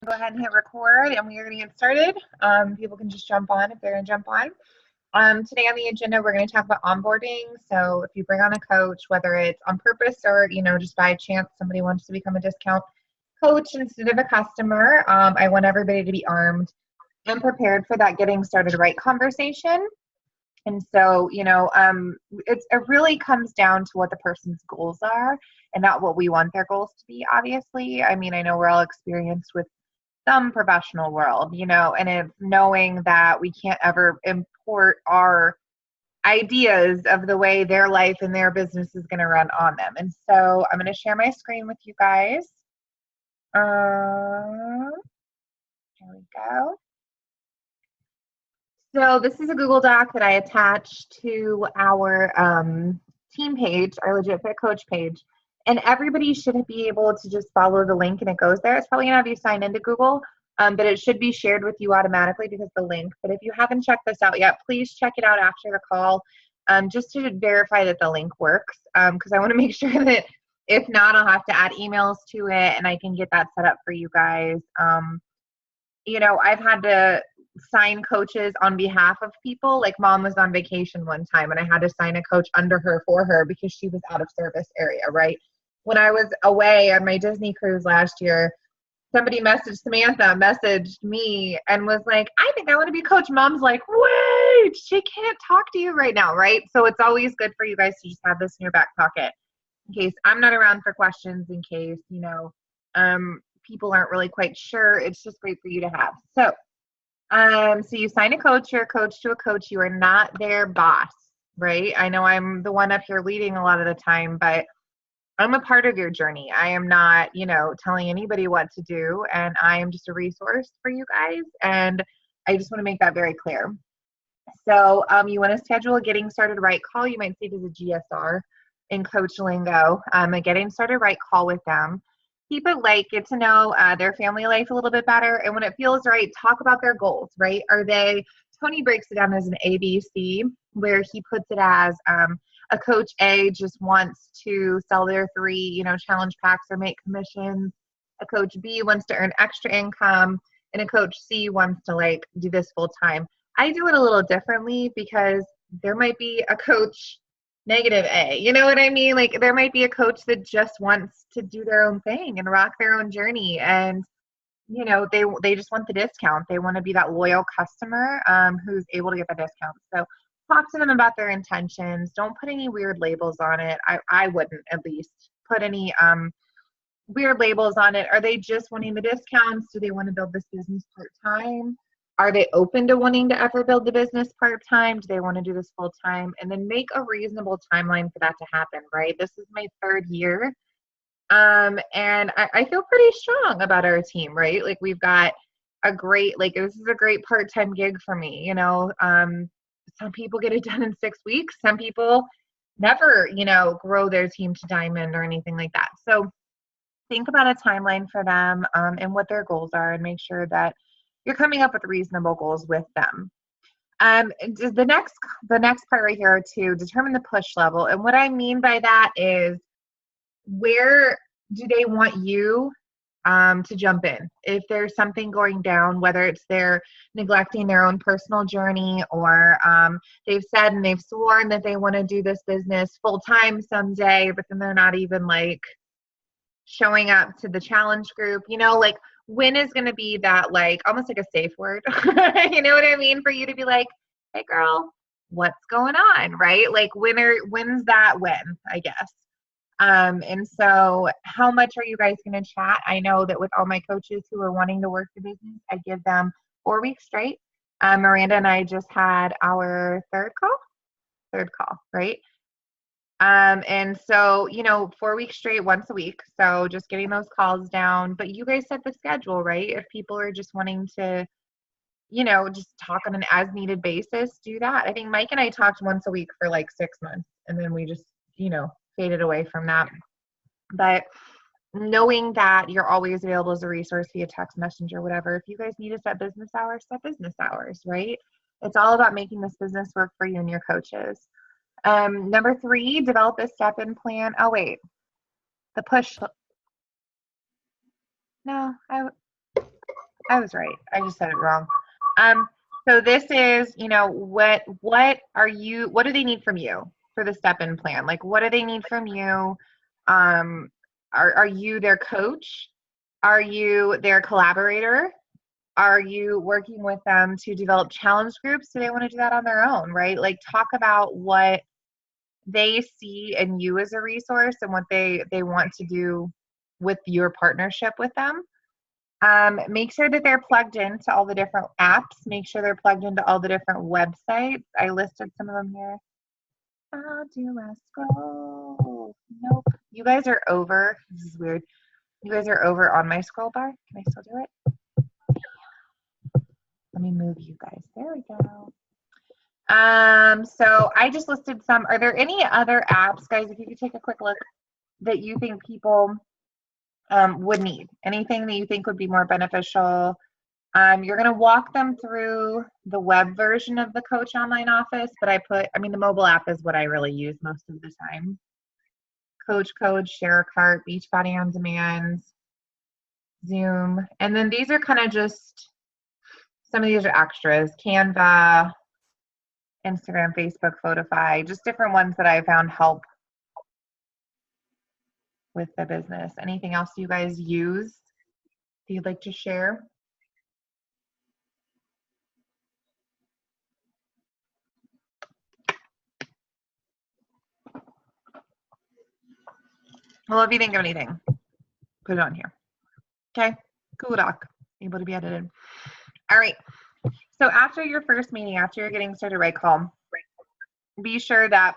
Go ahead and hit record and we are going to get started. People can just jump on if they're going to jump on. Today on the agenda, we're going to talk about onboarding. So if you bring on a coach, whether it's on purpose or, just by chance somebody wants to become a discount coach instead of a customer, I want everybody to be armed and prepared for that getting started right conversation. And so, it really comes down to what the person's goals are and not what we want their goals to be, obviously. I mean, I know we're all experienced with some professional world, and it's knowing that we can't ever import our ideas of the way their life and their business is going to run on them. And so I'm going to share my screen with you guys. Here we go. So this is a Google Doc that I attached to our team page, our Legit Fit Coach page. And everybody should be able to just follow the link and it goes there. It's probably going to have you sign into Google, but it should be shared with you automatically because the link. But if you haven't checked this out yet, please check it out after the call just to verify that the link works, because I want to make sure that if not, I'll have to add emails to it and I can get that set up for you guys. I've had to sign coaches on behalf of people. Like mom was on vacation one time and I had to sign a coach under her for her because she was out of service area, right? When I was away on my Disney cruise last year, Samantha messaged me and was like, I think I want to be a coach. Mom's like, wait, she can't talk to you right now, right? So it's always good for you guys to just have this in your back pocket in case I'm not around for questions, in case, people aren't really quite sure. It's just great for you to have. So you sign a coach, you're a coach to a coach. You are not their boss, right? I know I'm the one up here leading a lot of the time, but I'm a part of your journey. I am not, telling anybody what to do, and I am just a resource for you guys. And I just want to make that very clear. So you want to schedule a getting started right call. You might see it as a GSR in coach lingo, a getting started right call with them. Keep it light, get to know their family life a little bit better. And when it feels right, talk about their goals, right? Tony breaks it down as an ABC, where he puts it as a coach A just wants to sell their 3, challenge packs or make commissions. A coach B wants to earn extra income. And a coach C wants to do this full time. I do it a little differently because there might be a coach negative A, you know what I mean? Like there might be a coach that just wants to do their own thing and rock their own journey. And, they just want the discount. They want to be that loyal customer who's able to get the discount. So talk to them about their intentions. Don't put any weird labels on it. I wouldn't at least put any weird labels on it. Are they just wanting the discounts? Do they want to build this business part-time? Are they open to wanting to ever build the business part-time? Do they want to do this full-time? And then make a reasonable timeline for that to happen, right? This is my 3rd year. And I feel pretty strong about our team, right? Like we've got a great, this is a great part-time gig for me, some people get it done in 6 weeks. Some people never, grow their team to diamond or anything like that. So think about a timeline for them and what their goals are and make sure that you're coming up with reasonable goals with them. The next part right here to determine the push level. And what I mean by that is where do they want you to jump in? If there's something going down, whether it's they're neglecting their own personal journey or they've said and they've sworn that they want to do this business full time someday, but then they're not even showing up to the challenge group, when is going to be that almost like a safe word, you know what I mean? For you to be like, hey girl, what's going on? Right? When's that when, I guess. And so how much are you guys going to chat? I know that with all my coaches who are wanting to work the business, I give them 4 weeks straight. Miranda and I just had our third call, right? And so, 4 weeks straight, once a week. So just getting those calls down, but you guys set the schedule, right? If people are just wanting to, just talk on an as needed basis, do that. I think Mike and I talked once a week for 6 months and then we just, faded away from that. But knowing that you're always available as a resource via text messenger, whatever, if you guys need to set business hours, right? It's all about making this business work for you and your coaches. Number 3, develop a step-in plan. Oh, wait. The push. No, I was right. I just said it wrong. So this is, you know, what do they need from you for the step-in plan? Like, what do they need from you? Are you their coach? Are you their collaborator? Are you working with them to develop challenge groups? Do they want to do that on their own, right? Like, talk about what they see in you as a resource and what they want to do with your partnership with them. Make sure that they're plugged into all the different apps. Make sure they're plugged into all the different websites. I listed some of them here. How do I scroll? Nope. You guys are over. This is weird. You guys are over on my scroll bar. Can I still do it? Let me move you guys. There we go. So I just listed some. Are there any other apps, guys, if you could take a quick look, that you think people would need? Anything that you think would be more beneficial? You're going to walk them through the web version of the Coach Online Office, but the mobile app is what I really use most of the time. Coach Code, ShareCart, Beachbody On Demand, Zoom. And then these are kind of just, some of these are extras. Canva, Instagram, Facebook, Photify, just different ones that I found help with the business. Anything else you guys use that you'd like to share? Well, if you think of anything, put it on here. Okay, Google Doc, able to be edited. All right, so after your first meeting, after you're getting started right call, be sure that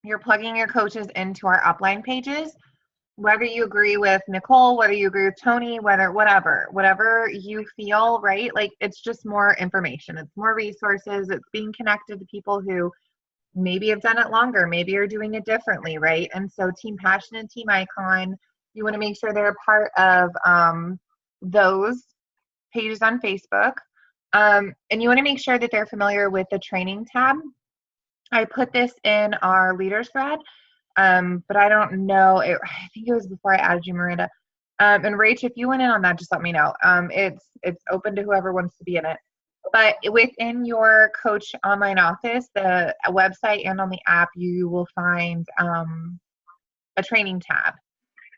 you're plugging your coaches into our upline pages, whether you agree with Nicole, whether you agree with Tony, whatever you feel, right? Like, it's just more information. It's more resources. It's being connected to people who maybe have done it longer, maybe are doing it differently, right? And so Team Passion and Team Icon, you want to make sure they're a part of those pages on Facebook. And you want to make sure that they're familiar with the training tab. I put this in our leaders thread, but I don't know. I think it was before I added you, Miranda. And Rach, if you went in on that, just let me know. It's open to whoever wants to be in it. But within your Coach Online Office, the website and on the app, you will find a training tab.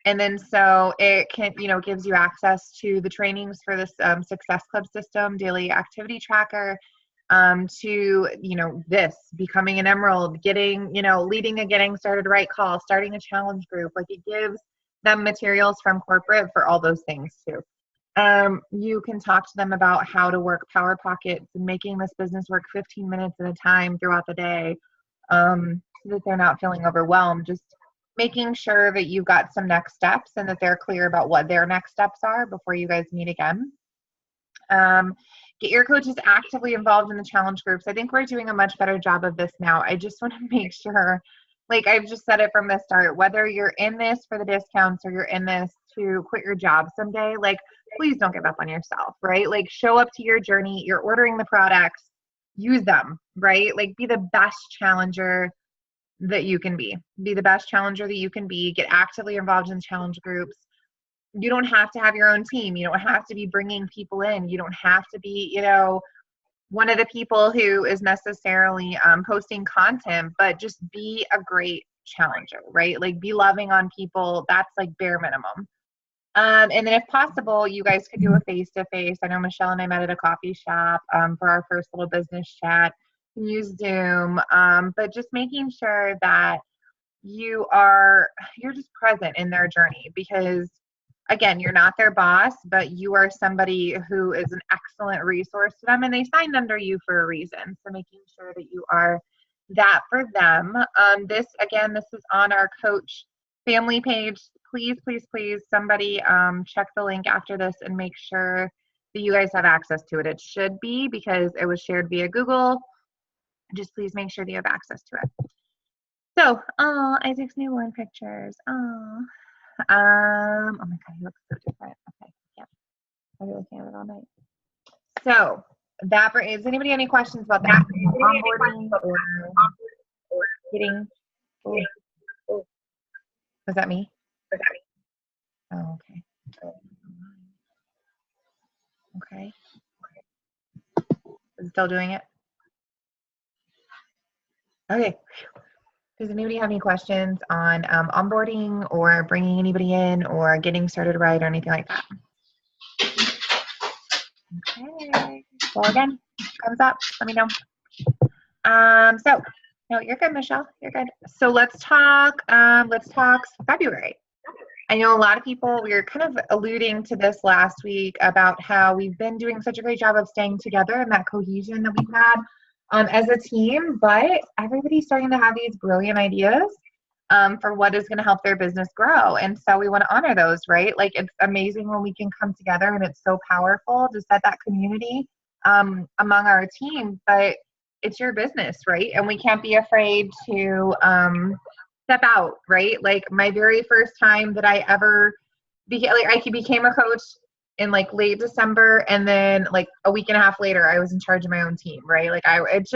And then so it can, gives you access to the trainings for this Success Club system, daily activity tracker, to, this, becoming an emerald, getting, leading a getting started right call, starting a challenge group. Like, it gives them materials from corporate for all those things too. You can talk to them about how to work Power Pockets and making this business work 15 minutes at a time throughout the day, so that they're not feeling overwhelmed. Just making sure that you've got some next steps and that they're clear about what their next steps are before you guys meet again. Get your coaches actively involved in the challenge groups. I think we're doing a much better job of this now. I just want to make sure, like I've just said it from the start, whether you're in this for the discounts or you're in this to quit your job someday, like, please don't give up on yourself, right? Like, show up to your journey. You're ordering the products, use them, right? Like, be the best challenger that you can be. Be the best challenger that you can be. Get actively involved in challenge groups. You don't have to have your own team. You don't have to be bringing people in. You don't have to be, one of the people who is necessarily posting content, but just be a great challenger, right? Like, be loving on people. That's like bare minimum. And then if possible, you guys could do a face-to-face. I know Michelle and I met at a coffee shop for our first little business chat. You can use Zoom, but just making sure that you're just present in their journey, because again, you're not their boss, but you are somebody who is an excellent resource to them, and they signed under you for a reason. So making sure that you are that for them. This is on our Coach family page. Please, please, please, somebody check the link after this and make sure that you guys have access to it. It should be, because it was shared via Google. Just please make sure that you have access to it. So, Isaac's newborn pictures. Oh my God, he looks so different. Okay, yeah, I've been looking at it all night. So is anybody any questions about that? Onboarding or getting? Was that me? Oh, okay. Okay. Is it still doing it? Okay. Does anybody have any questions on onboarding or bringing anybody in or getting started right or anything like that? Okay. Well, again, comes up. Let me know. No, you're good, Michelle. You're good. So let's talk February. I know a lot of people, we were kind of alluding to this last week about how we've been doing such a great job of staying together and that cohesion that we've had as a team, but everybody's starting to have these brilliant ideas for what is going to help their business grow. And so we want to honor those, right? Like, it's amazing when we can come together, and it's so powerful to set that community among our team, but it's your business, right? And we can't be afraid to step out, right? Like, my very first time that I ever became a coach in like late December, and then like a week and a half later, I was in charge of my own team, right? Like, it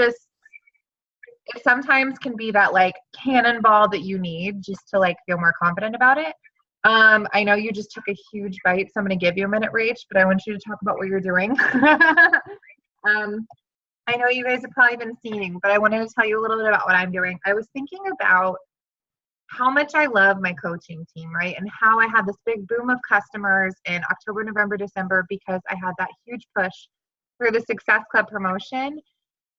sometimes can be that like cannonball that you need just to like feel more confident about it. I know you just took a huge bite, so I'm going to give you a minute, Rach, but I want you to talk about what you're doing. I know you guys have probably been seeing, but I wanted to tell you a little bit about what I'm doing. I was thinking about how much I love my coaching team, right? And how I had this big boom of customers in October, November, December, because I had that huge push for the Success Club promotion.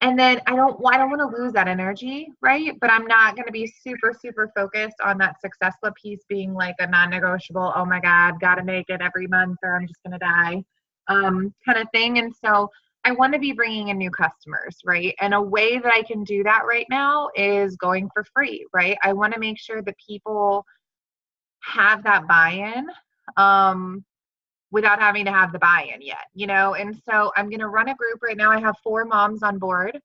And then I don't want to lose that energy, right? But I'm not going to be super, super focused on that Success Club piece being like a non-negotiable, oh my God, got to make it every month or I'm just going to die kind of thing. And so I want to be bringing in new customers, right? And a way that I can do that right now is going for free, right? I want to make sure that people have that buy-in without having to have the buy-in yet, you know? And so I'm going to run a group right now. I have 4 moms on board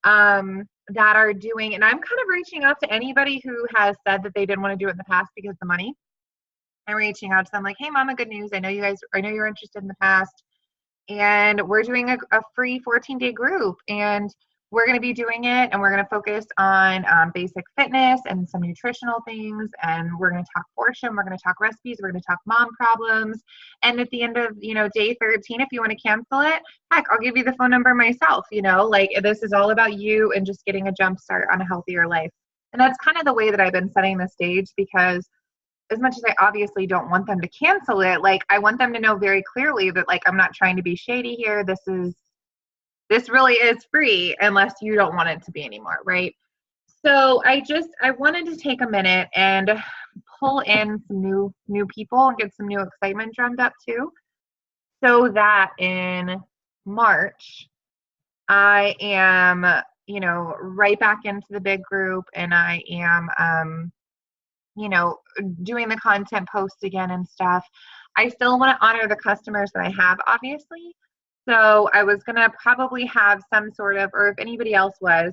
that are doing, and I'm kind of reaching out to anybody who has said that they didn't want to do it in the past because of the money. I'm reaching out to them like, hey, Mama, good news. I know you're interested in the past. And we're doing a free 14-day group, and we're going to be doing it, and we're going to focus on basic fitness and some nutritional things, and we're going to talk portion, we're going to talk recipes, we're going to talk mom problems, and at the end of day 13, if you want to cancel it, heck, I'll give you the phone number myself. Like, this is all about you and just getting a jump start on a healthier life. And that's kind of the way that I've been setting the stage, because as much as I obviously don't want them to cancel it, like, I want them to know very clearly that, like, I'm not trying to be shady here. This really is free unless you don't want it to be anymore, right? So I wanted to take a minute and pull in some new people and get some new excitement drummed up too, so that in March I am, right back into the big group, and I am doing the content posts again and stuff. I still want to honor the customers that I have, obviously. So I was going to probably have some sort of, or if anybody else was,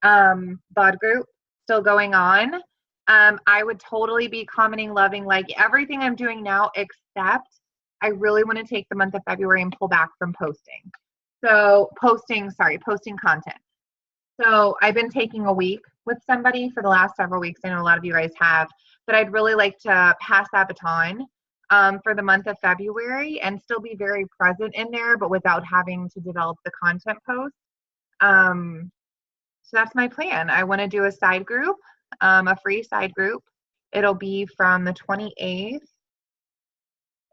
bod group still going on. I would totally be commenting, loving, like everything I'm doing now, except I really want to take the month of February and pull back from posting. So posting content. So I've been taking a week with somebody for the last several weeks. I know a lot of you guys have, but I'd really like to pass that baton for the month of February and still be very present in there, but without having to develop the content post. So that's my plan. I want to do a side group, a free side group. It'll be from the 28th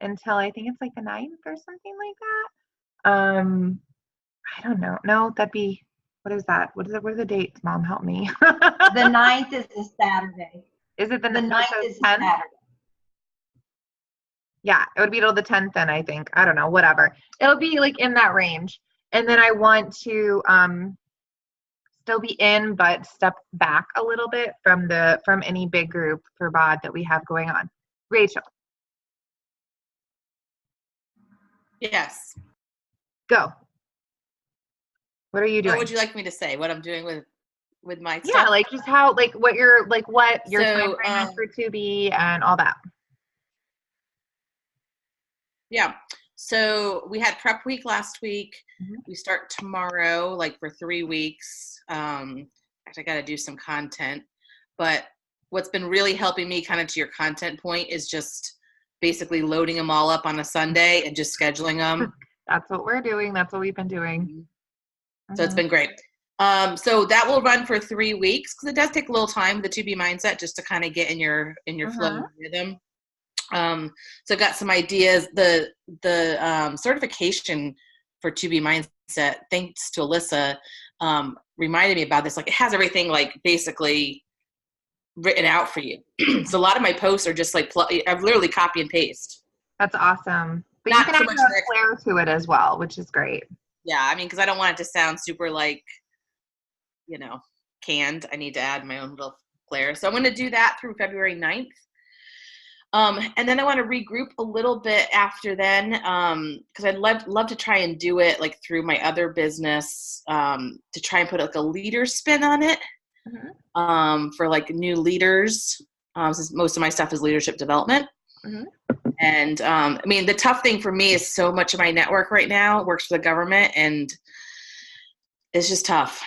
until I think it's like the 9th or something like that. I don't know. No, that'd be, what is that? What are the dates, Mom? Help me. The 9th is a Saturday. Is it the 9th is a 10th? Saturday. Yeah, it would be till the 10th then, I think. I don't know, whatever. It'll be like in that range. And then I want to still be in, but step back a little bit from any big group for bod that we have going on. Rachel. Yes. Go. What are you doing? What would you like me to say? What I'm doing with my stuff? Yeah, like just how, like what your time frame is for 2B and all that. Yeah. So we had prep week last week. Mm-hmm. We start tomorrow, like for 3 weeks. Actually, I got to do some content. But what's been really helping me, kind of to your content point, is just basically loading them all up on a Sunday and just scheduling them That's what we're doing. That's what we've been doing. So it's been great. So that will run for 3 weeks because it does take a little time, the 2B mindset, just to kind of get in your flow rhythm. So I've got some ideas. The certification for 2B mindset, thanks to Alyssa, reminded me about this. Like, it has everything like basically written out for you. So a lot of my posts are just like I've literally copy and paste. That's awesome. But Not you can so add much a flair to it as well, which is great. Yeah, I mean, because I don't want it to sound super like, canned. I need to add my own little flair. So I'm going to do that through February 9th. And then I want to regroup a little bit after then, because I'd love to try and do it like through my other business, to try and put like a leader spin on it, for like new leaders. Since most of my stuff is leadership development. And I mean, the tough thing for me is so much of my network right now works for the government, and it's just tough.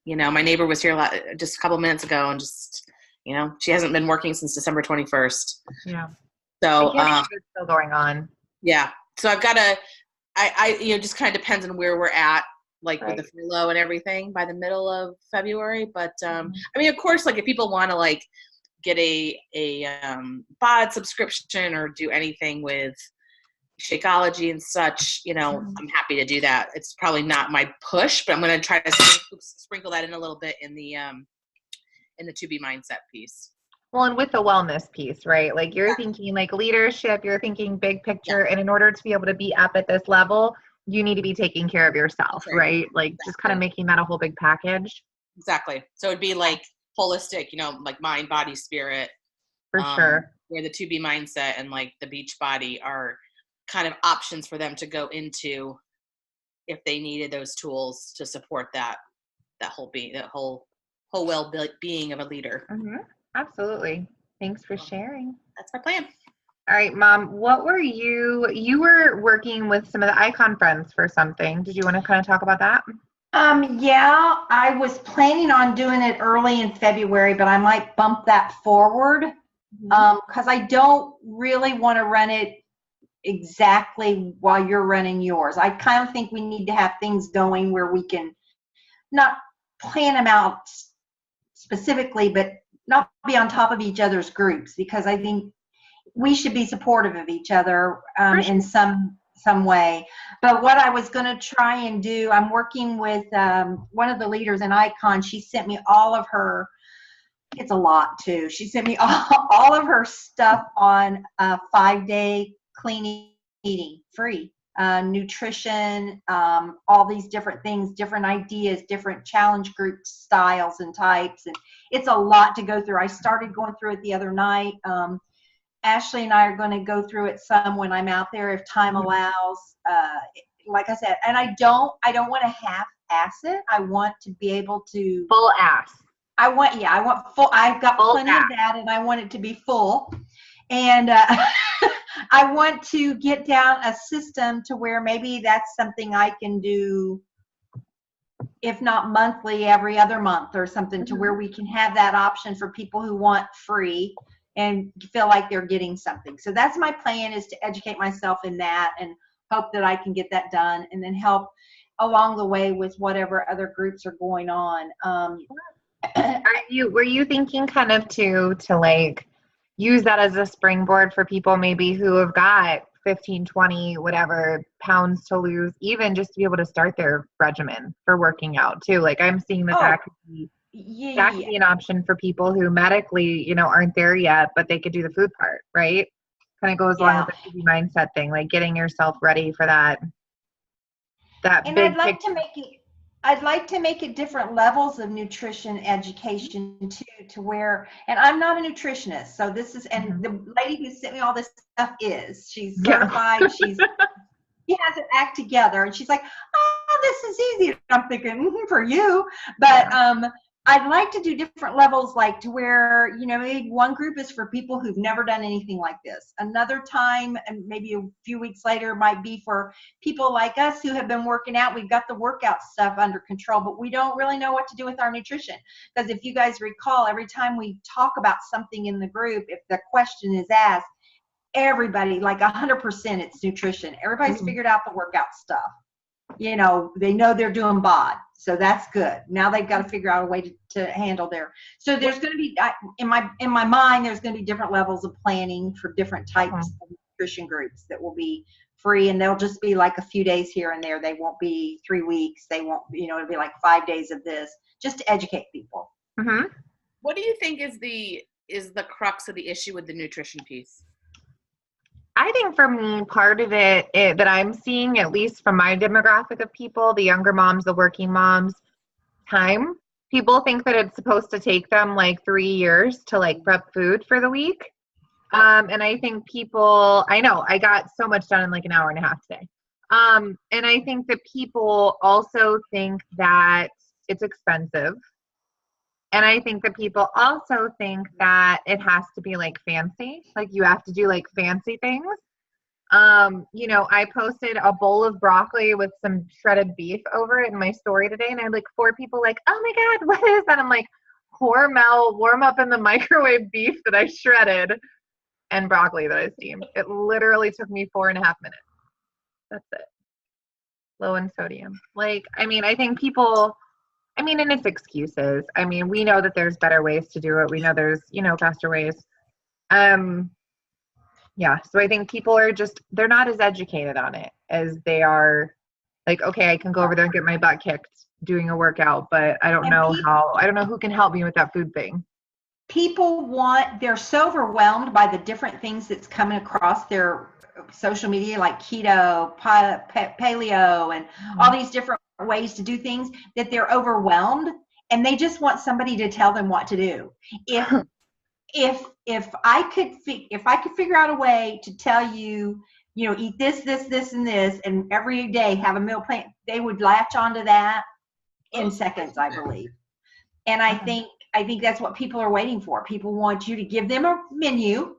Yeah. My neighbor was here just a couple minutes ago, and just, she hasn't been working since December 21st. Yeah. So it's still going on. Yeah. So I've got to, just kind of depends on where we're at, like with the furlough and everything by the middle of February. But I mean, of course, like if people want to like get a bod subscription or do anything with Shakeology and such, I'm happy to do that. It's probably not my push, but I'm going to try to sprinkle that in a little bit in the 2B mindset piece. Well, and with the wellness piece, right? Like you're thinking like leadership, you're thinking big picture. And in order to be able to be up at this level, you need to be taking care of yourself, right? Like just kind of making that a whole big package. Exactly. So it'd be like holistic, like mind, body, spirit. For sure. Where the 2B mindset and like the beach body are kind of options for them to go into if they needed those tools to support that whole well-being of a leader. Absolutely. Thanks for sharing. That's my plan. All right, Mom, what were you were working with some of the Icon friends for something. Did you want to kind of talk about that? Yeah, I was planning on doing it early in February, but I might bump that forward because I don't really want to run it exactly while you're running yours. I kind of think we need to have things going where we can not plan them out specifically, but not be on top of each other's groups, because I think we should be supportive of each other in some way. But what I was going to try and do, I'm working with one of the leaders in Icon. She sent me all of her, it's a lot too. She sent me all of her stuff on 5-day clean eating, free, nutrition, all these different things, different ideas, different challenge group styles and types. And it's a lot to go through. I started going through it the other night. Ashley and I are going to go through it some when I'm out there, if time allows. Like I said, and I don't want to half-ass it. I want to be able to full ass. I want full. I've got full plenty ass of that, and I want it to be full. And I want to get down a system to where maybe that's something I can do, if not monthly, every other month or something, to where we can have that option for people who want free and feel like they're getting something. So that's my plan, is to educate myself in that and hope that I can get that done, and then help along the way with whatever other groups are going on. Were you thinking kind of to like use that as a springboard for people maybe who have got 15, 20, whatever pounds to lose, even just to be able to start their regimen for working out too? Like I'm seeing that could be an option for people who medically, aren't there yet, but they could do the food part, right? Kind of goes along with the 2B mindset thing, like getting yourself ready for that. And I'd like to make it different levels of nutrition education too, to where, and I'm not a nutritionist, so this is, and the lady who sent me all this stuff she's certified, she has it act together, and she's like, oh, this is easy. And I'm thinking, for you, but I'd like to do different levels, like to where, maybe one group is for people who've never done anything like this. Another time, and maybe a few weeks later, might be for people like us who have been working out. We've got the workout stuff under control, but we don't really know what to do with our nutrition. Because if you guys recall, every time we talk about something in the group, if the question is asked, everybody, like 100% it's nutrition. Everybody's Mhm. figured out the workout stuff. You know, they know they're doing bod. So that's good. Now they've got to figure out a way to handle so there's going to be, in my mind, there's going to be different levels of planning for different types of nutrition groups that will be free, and they'll just be like a few days here and there. They won't be 3 weeks. They won't, it'll be like 5 days of this, just to educate people. Mm-hmm. What do you think is the crux of the issue with the nutrition piece? I think for me, part of it that I'm seeing, at least from my demographic of people, the younger moms, the working moms, time. People think that it's supposed to take them like 3 years to like prep food for the week. And I think I know I got so much done in like an hour and a half today. And I think that people also think that it's expensive. And I think that people also think that it has to be like fancy, like you have to do like fancy things. I posted a bowl of broccoli with some shredded beef over it in my story today, and I had like 4 people like, oh my God, what is that? I'm like, Hormel, warm up in the microwave beef that I shredded and broccoli that I steamed. It literally took me 4.5 minutes. That's it. Low in sodium. Like, I mean, I think people, and it's excuses. I mean, we know that there's better ways to do it. We know there's, faster ways. Yeah, so I think people are they're not as educated on it as they are like, okay, I can go over there and get my butt kicked doing a workout, but I don't know who can help me with that food thing. They're so overwhelmed by the different things that's coming across their social media, like keto, paleo, and all these different ways to do things, that they're overwhelmed, and they just want somebody to tell them what to do. If I could figure out a way to tell you, eat this, and this, and every day have a meal plan, they would latch onto that in seconds, I believe. And I think that's what people are waiting for. People want you to give them a menu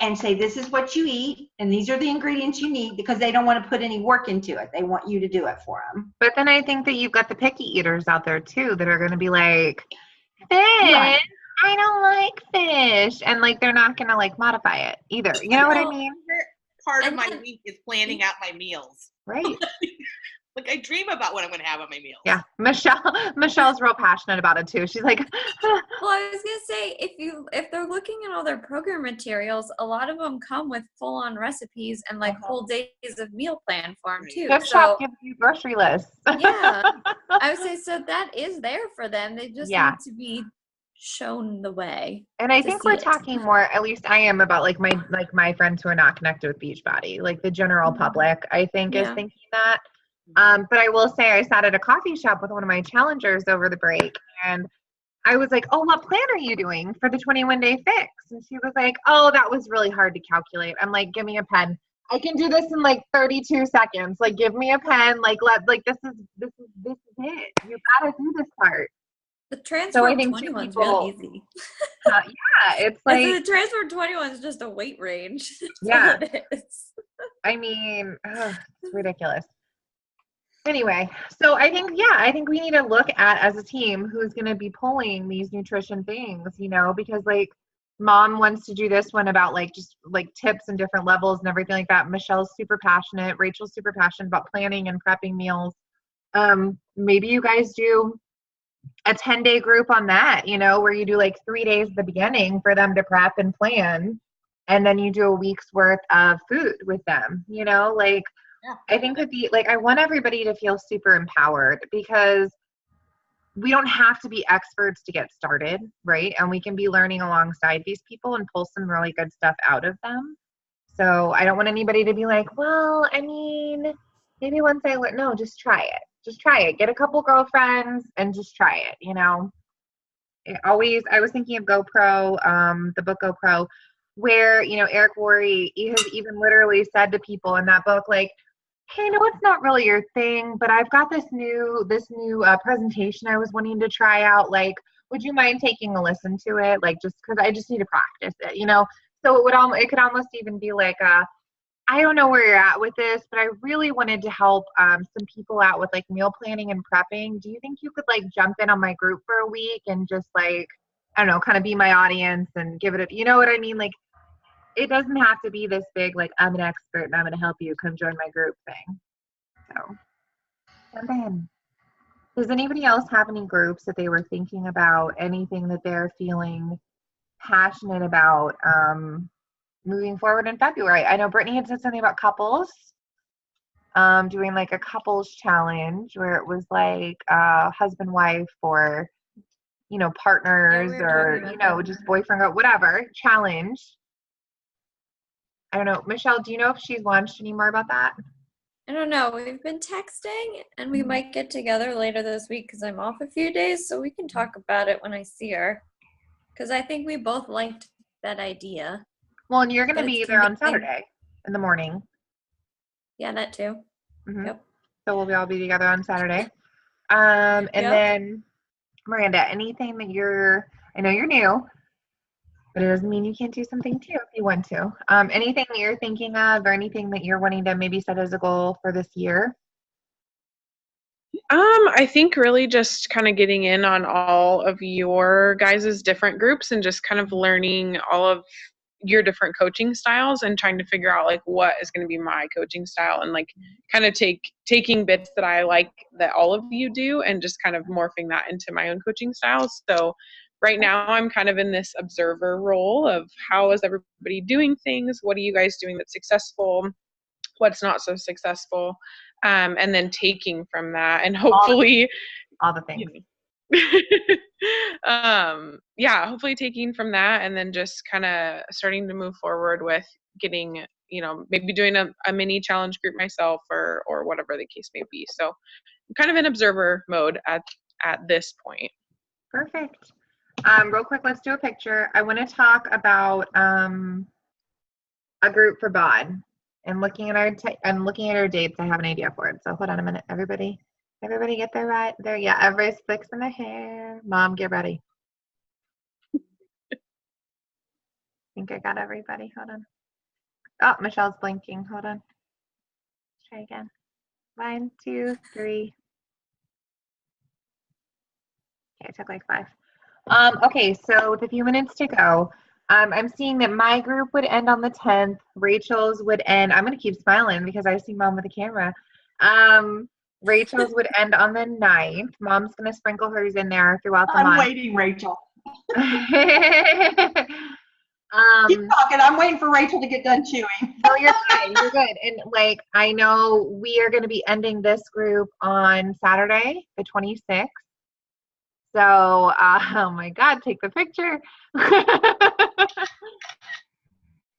and say, this is what you eat, and these are the ingredients you need, because they don't want to put any work into it. They want you to do it for them. But then I think that you've got the picky eaters out there too that are going to be like, fish. Right. I don't like fish, and like they're not gonna like modify it either. You know what I mean? Part of my week is planning out my meals. Right. Like I dream about what I'm gonna have on my meals. Yeah, Michelle's real passionate about it too. She's like, well, I was gonna say if they're looking at all their program materials, a lot of them come with full-on recipes and like whole days of meal plan for them too. Gift shop gives you grocery lists. Yeah, I would say so. That is there for them. They just need to be shown the way. And I think we're talking more, at least I am, about like my friends who are not connected with Beachbody, like the general public, I think is thinking that. But I will say I sat at a coffee shop with one of my challengers over the break, and I was like, oh, what plan are you doing for the 21-day fix? And she was like, oh, that was really hard to calculate. I'm like, give me a pen. I can do this in like 32 seconds. Like, give me a pen. This is it. You gotta do this part. The Transform 21 is real easy. Yeah, it's like the Transform 21 is just a weight range. Yeah, I mean, it's ridiculous. Anyway, so I think we need to look at, as a team, who's going to be pulling these nutrition things, because like Mom wants to do this one about like just like tips and different levels and everything like that. Michelle's super passionate. Rachel's super passionate about planning and prepping meals. Maybe you guys do a 10-day group on that, where you do like 3 days at the beginning for them to prep and plan. And then you do a week's worth of food with them, I think I want everybody to feel super empowered, because we don't have to be experts to get started, right? And we can be learning alongside these people and pull some really good stuff out of them. So I don't want anybody to be like, well, I mean, maybe once I learn, no, just try it. Just try it. Get a couple girlfriends and just try it, I was thinking of GoPro, the book GoPro, where, Eric Worre, he has even literally said to people in that book, like, hey, no, it's not really your thing, but I've got this new presentation I was wanting to try out. Like, would you mind taking a listen to it? Like, just because I just need to practice it, So it could almost even be like I don't know where you're at with this, but I really wanted to help some people out with like meal planning and prepping. Do you think you could like jump in on my group for a week and just like, I don't know, kind of be my audience and give it you know what I mean? Like, it doesn't have to be this big, like, I'm an expert and I'm going to help you, come join my group thing. So, jump in. Does anybody else have any groups that they were thinking about, anything that they're feeling passionate about moving forward in February? I know Brittany had said something about couples, doing like a couples challenge where it was like husband, wife, or, you know, partners, we were or, talking you about know, that. just boyfriend, whatever, challenge. I don't know. Michelle, do you know if she's launched any more about that? I don't know. We've been texting, and we might get together later this week because I'm off a few days, so we can talk about it when I see her. Because I think we both liked that idea. Well, and you're going to But be it's there on convenient. Saturday in the morning. Yeah, that too. Mm-hmm. Yep. So we'll all be together on Saturday. And Yep. then, Miranda, anything that I know you're new, but it doesn't mean you can't do something too if you want to. Anything that you're thinking of, or anything that you're wanting to maybe set as a goal for this year? I think really just kind of getting in on all of your guys' different groups and just kind of learning all of your different coaching styles and trying to figure out like what is going to be my coaching style, and like kind of taking bits that I like that all of you do and just kind of morphing that into my own coaching styles. So right now I'm kind of in this observer role of how is everybody doing things? What are you guys doing that's successful? What's not so successful? And then taking from that and hopefully All the things. Yeah, hopefully taking from that and then just kind of starting to move forward with getting, you know, maybe doing a mini challenge group myself or whatever the case may be. So I'm kind of in observer mode at this point. Perfect. Real quick, let's do a picture. I want to talk about a group for BOD, and looking at our dates. I have an idea for it. So hold on a minute, everybody. Everybody get there right there. Yeah, everybody's fixing their hair. Mom, get ready. I think I got everybody. Hold on. Oh, Michelle's blinking. Hold on. Try again. 1, 2, 3. Okay, it took like 5. Okay, so with a few minutes to go, I'm seeing that my group would end on the 10th. Rachel's would end. I'm going to keep smiling because I see Mom with the camera. Rachel's would end on the 9th. Mom's going to sprinkle hers in there throughout the month. I'm waiting, Rachel. Keep talking. I'm waiting for Rachel to get done chewing. No, you're fine. You're good. And like, I know we are going to be ending this group on Saturday, the 26th. So, oh my God, take the picture.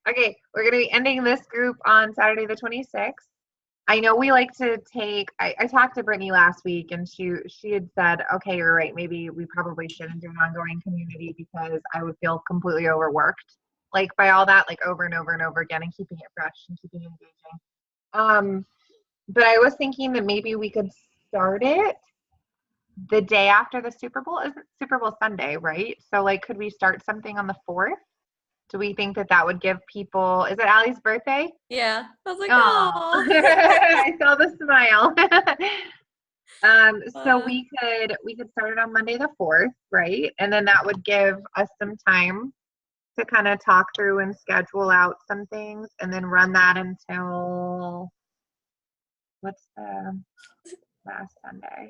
Okay, we're going to be ending this group on Saturday, the 26th. I know we like to take, I talked to Brittany last week and she had said, okay, you're right. Maybe we probably shouldn't do an ongoing community because I would feel completely overworked, like by all that, like over and over and over again, and keeping it fresh and keeping it engaging. But I was thinking that maybe we could start it the day after the Super Bowl. Isn't Super Bowl Sunday, right? So like, could we start something on the 4th? Do we think that would give people, is it Allie's birthday? Yeah. I was like, oh. I saw the smile. So we could start it on Monday the 4th, right? And then that would give us some time to kind of talk through and schedule out some things, and then run that until, what's the last Sunday?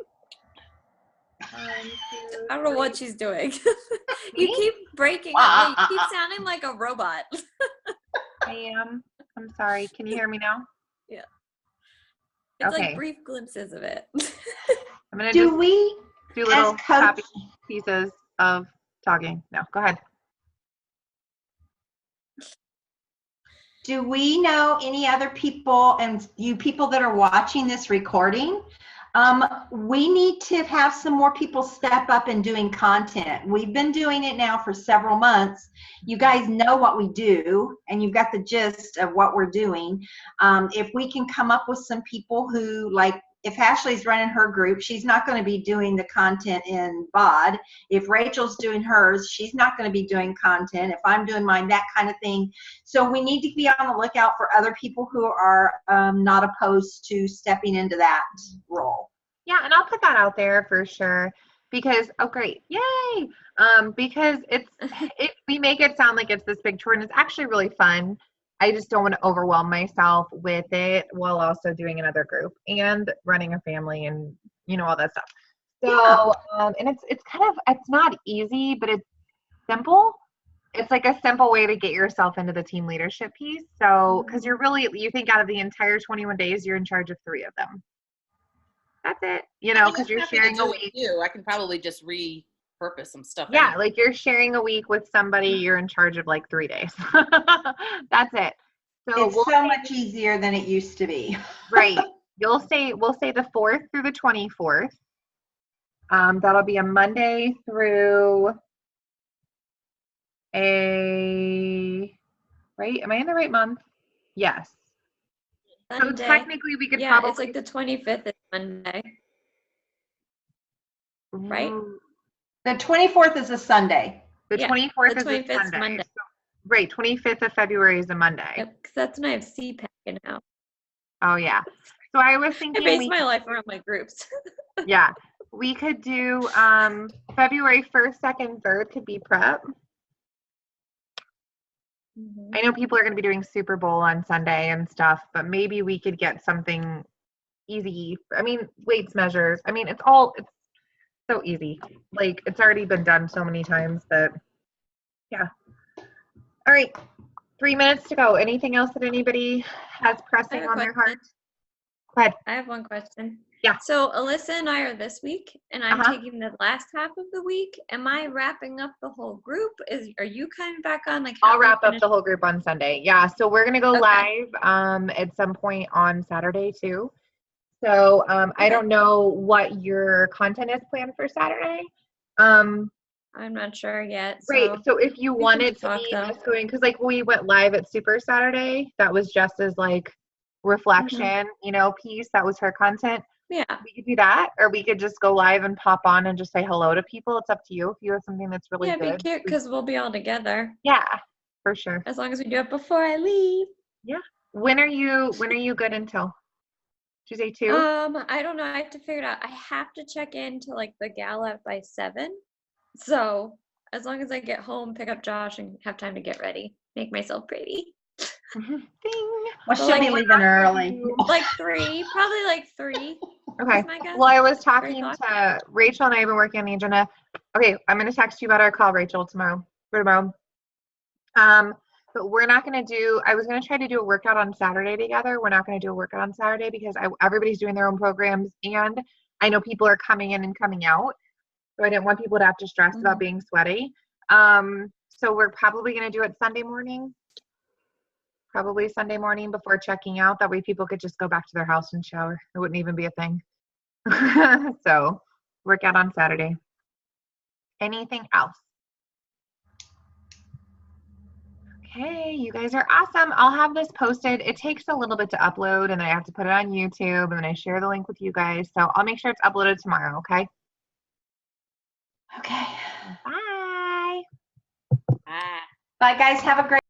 1, 2, I don't know what she's doing. Me? You keep breaking up. You keep sounding like a robot. I am. I'm sorry. Can you hear me now? Yeah. It's Okay. like brief glimpses of it. I'm gonna Do we, do little as copy coach, pieces of talking. No, go ahead. do we know any other people, and you people that are watching this recording, we need to have some more people step up and doing content. We've been doing it now for several months. You guys know what we do, and you've got the gist of what we're doing. If we can come up with some people who, like, if Ashley's running her group, she's not going to be doing the content in BOD. If Rachel's doing hers, she's not going to be doing content. If I'm doing mine, that kind of thing. So we need to be on the lookout for other people who are not opposed to stepping into that role. Yeah, and I'll put that out there for sure. because oh great, yay! Because we make it sound like it's this big chore, and it's actually really fun. I just don't want to overwhelm myself with it while also doing another group and running a family and all that stuff. So and it's kind of, it's not easy, but it's simple. It's like a simple way to get yourself into the team leadership piece. So because you think out of the entire 21 days, you're in charge of 3 of them. That's it. Because you're sharing a week. I can probably just repurpose some stuff. Yeah, anyway. Like you're sharing a week with somebody, you're in charge of like 3 days. That's it. So it's so much easier than it used to be. Right. We'll say the 4th through the 24th. That'll be a Monday through right? Am I in the right month? Yes. Sunday. So technically we could probably. Yeah, it's like the 25th is Monday. Right? The 24th is a Sunday. The 24th is a Sunday. Monday. So, right, 25th of February is a Monday. Yep, because that's when I have CPAC now. Oh, yeah. So I was thinking I base my life around my groups. Yeah. We could do February 1st, 2nd, 3rd could be prep. Mm-hmm. I know people are going to be doing Super Bowl on Sunday and stuff, but maybe we could get something easy. I mean, weights measures. I mean, it's so easy. Like, it's already been done so many times that, yeah. All right. 3 minutes to go. Anything else that anybody has pressing on their heart? Go ahead. I have one question. Yeah. So Alyssa and I are this week, and I'm taking the last half of the week. Am I wrapping up the whole group? Are you coming back on? Like, I'll wrap up the whole group on Sunday. Yeah. So we're gonna go live at some point on Saturday too. So I don't know what your content is planned for Saturday. I'm not sure yet. Right. So if you wanted to be just going, because like we went live at Super Saturday, that was just as like reflection, piece. That was her content. Yeah. We could do that, or we could just go live and pop on and just say hello to people. It's up to you if you have something that's really good. Yeah, be cute because we'll be all together. Yeah, for sure. As long as we do it before I leave. Yeah. When are you good until? Tuesday 2? I don't know. I have to figure it out. I have to check into like the gala by 7. So as long as I get home, pick up Josh, and have time to get ready, make myself pretty. Ding. Well, she'll be leaving early. Like 3, probably like 3. Okay. Well, I was talking to Rachel, and I have been working on the agenda. Okay, I'm going to text you about our call, Rachel, tomorrow. But we're not going to do. I was going to try to do a workout on Saturday together. We're not going to do a workout on Saturday because everybody's doing their own programs, and I know people are coming in and coming out, so I didn't want people to have to stress about being sweaty. So we're probably going to do it Sunday morning. Probably Sunday morning before checking out. That way people could just go back to their house and shower. It wouldn't even be a thing. So workout on Saturday. Anything else? Okay, you guys are awesome. I'll have this posted. It takes a little bit to upload, and then I have to put it on YouTube, and then I share the link with you guys. So I'll make sure it's uploaded tomorrow, okay? Okay. Bye. Bye. Bye, guys. Have a great